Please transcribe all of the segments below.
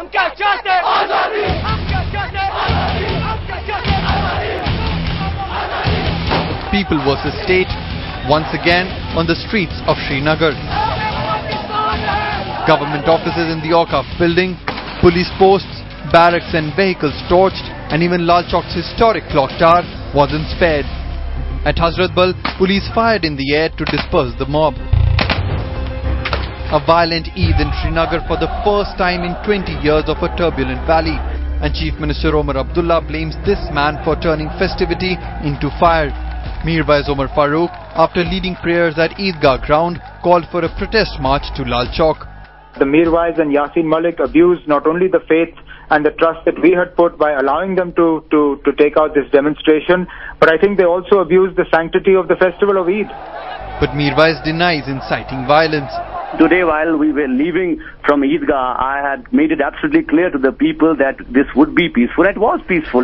People versus state, once again on the streets of Srinagar. Government offices in the Awqaf building, police posts, barracks and vehicles torched, and even Lal Chowk's historic clock tower wasn't spared. At Hazratbal, police fired in the air to disperse the mob. A violent Eid in Srinagar for the first time in 20 years of a turbulent valley, and Chief Minister Omar Abdullah blames this man for turning festivity into fire. Mirwais Omar Farooq, after leading prayers at Eidgah ground, called for a protest march to Lal Chowk. The Mirwais and Yasin Malik abused not only the faith and the trust that we had put by allowing them to take out this demonstration, but I think they also abused the sanctity of the festival of Eid. But Mirwais denies inciting violence. Today, while we were leaving from Eidgah, I had made it absolutely clear to the people that this would be peaceful. It was peaceful.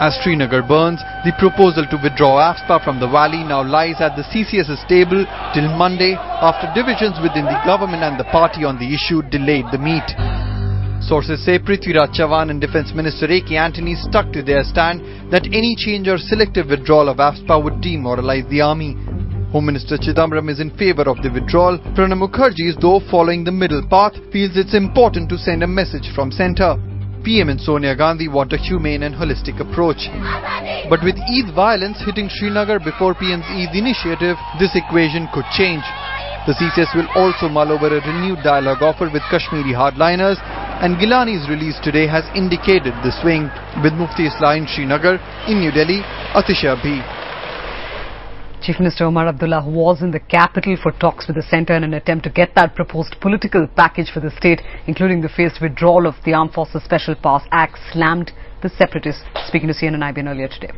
As Srinagar burns, the proposal to withdraw AFSPA from the valley now lies at the CCS's table till Monday, after divisions within the government and the party on the issue delayed the meet. Sources say Prithviraj Chavan and Defence Minister A.K. Antony stuck to their stand that any change or selective withdrawal of AFSPA would demoralize the army. Home Minister Chidambaram is in favour of the withdrawal. Pranab Mukherjee, though following the middle path, feels it's important to send a message from centre. PM and Sonia Gandhi want a humane and holistic approach. But with Eid violence hitting Srinagar before PM's Eid initiative, this equation could change. The CCS will also mull over a renewed dialogue offer with Kashmiri hardliners, and Gilani's release today has indicated the swing, with Mufti Islah in Srinagar. In New Delhi, Atisha B. Chief Minister Omar Abdullah, who was in the capital for talks with the centre in an attempt to get that proposed political package for the state, including the phased withdrawal of the Armed Forces Special Powers Act, slammed the separatists. Speaking to CNN IBN earlier today.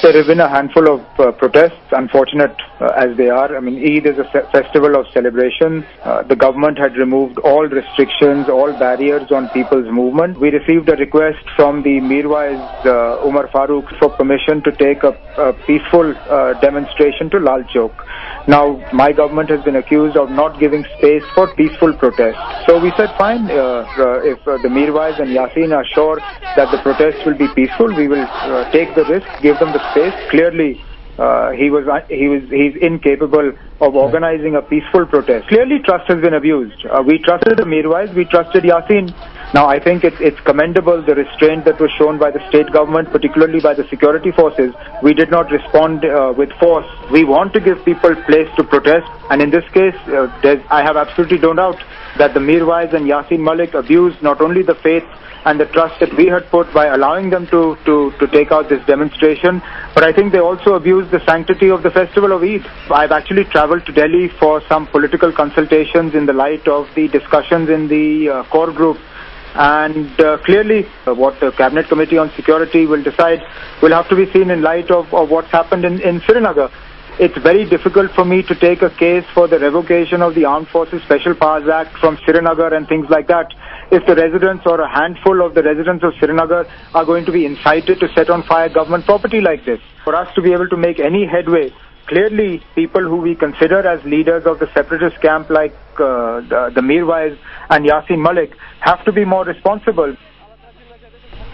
There have been a handful of protests, unfortunate as they are. I mean, Eid is a festival of celebration. The government had removed all restrictions, all barriers on people's movement. We received a request from the Mirwais Omar Farooq for permission to take a peaceful demonstration to Lal Chowk. Now, my government has been accused of not giving space for peaceful protest. So we said, fine, if the Mirwais and Yasin are sure that the protest will be peaceful, we will take the risk, give them the space. Clearly, he's incapable of organizing a peaceful protest. Clearly, trust has been abused. We trusted the Mirwais, we trusted Yasin. Now, I think it's commendable, the restraint that was shown by the state government, particularly by the security forces. We did not respond with force. We want to give people place to protest, and in this case, I have absolutely no doubt that the Mirwais and Yasin Malik abused not only the faith and the trust that we had put by allowing them to take out this demonstration, but I think they also abused the sanctity of the festival of Eid. I've actually travelled to Delhi for some political consultations in the light of the discussions in the core group. And clearly what the Cabinet Committee on Security will decide will have to be seen in light of what's happened in Srinagar. It's very difficult for me to take a case for the revocation of the Armed Forces Special Powers Act from Srinagar and things like that if the residents or a handful of the residents of Srinagar are going to be incited to set on fire government property like this. For us to be able to make any headway, clearly people who we consider as leaders of the separatist camp like the Mirwais and Yasin Malik have to be more responsible.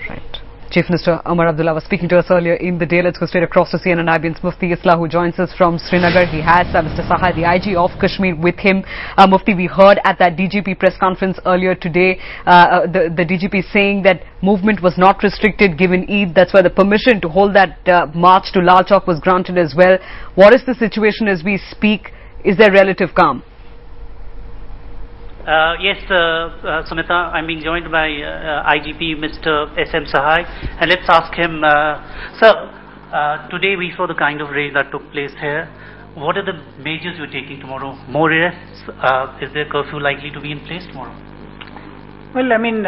Right. Chief Minister Omar Abdullah was speaking to us earlier in the day. Let's go straight across to CNN IBN's Mufti Islah, who joins us from Srinagar. He has Mr. Sahai, the IG of Kashmir, with him. Mufti, we heard at that DGP press conference earlier today, the DGP saying that movement was not restricted given Eid. That's why the permission to hold that march to Lal Chowk was granted as well. What is the situation as we speak? Is there relative calm? Yes, Sumita, I'm being joined by IGP Mr. S.M. Sahai, and let's ask him, sir, today we saw the kind of raid that took place here. What are the measures you're taking tomorrow? More arrests? Is there curfew likely to be in place tomorrow? Well, I mean,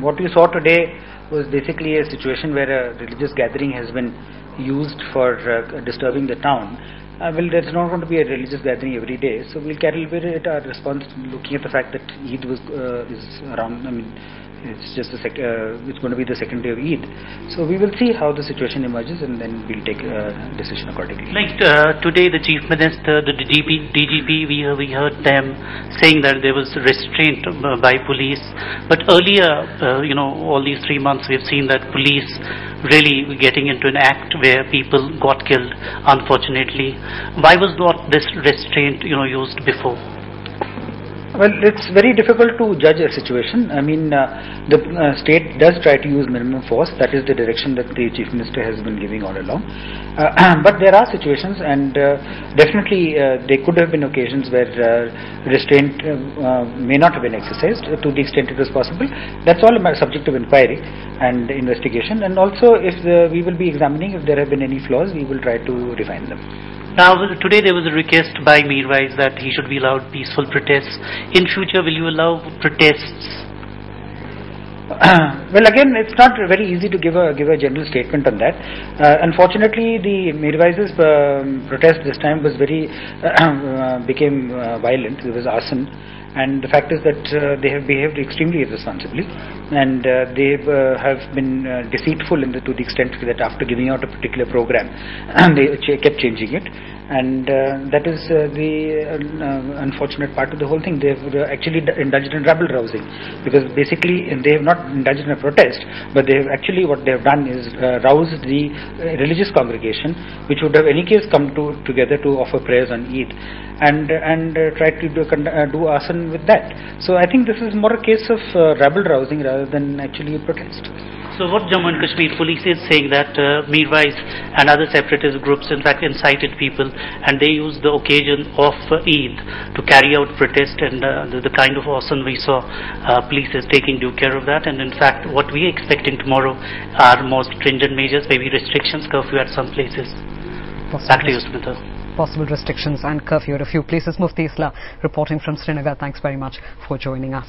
what we saw today was basically a situation where a religious gathering has been used for disturbing the town. Well, there's not going to be a religious gathering every day, so we'll calibrate our response looking at the fact that Eid is around, It's just it's going to be the second day of Eid. So we will see how the situation emerges, and then we'll take a decision accordingly. Like today, the Chief Minister, the DGP, we heard them saying that there was restraint by police. But earlier, all these 3 months, we've seen that police really getting into an act where people got killed, unfortunately. Why was not this restraint, used before? Well, it's very difficult to judge a situation. I mean, the state does try to use minimum force. That is the direction that the Chief Minister has been giving all along. But there are situations, and definitely there could have been occasions where restraint may not have been exercised to the extent it was possible. That's all a subject of inquiry and investigation. And also, if we will be examining if there have been any flaws, we will try to refine them. Now, today there was a request by Mirwais that he should be allowed peaceful protests. In future, will you allow protests? Well, again, it's not very easy to give a general statement on that. Unfortunately, the Mirwais's protest this time was became violent. There was arson. And the fact is that they have behaved extremely irresponsibly, and they have been deceitful to the extent that after giving out a particular program, they kept changing it. And that is the unfortunate part of the whole thing. They have actually indulged in rabble rousing, because basically they have not indulged in a protest, but they have actually, what they have done is roused the religious congregation, which would have in any case come together to offer prayers on Eid, and try to do arson with that. So I think this is more a case of rabble rousing rather than actually a protest. So what Jammu and Kashmir police is saying that Mirwais and other separatist groups in fact incited people, and they used the occasion of Eid to carry out protest, and the kind of arson we saw, police is taking due care of that. And in fact what we are expecting tomorrow are more stringent measures, maybe restrictions, curfew at some places. Back to you, Smita. Possible restrictions and curfew at a few places. Mufti Islam reporting from Srinagar. Thanks very much for joining us.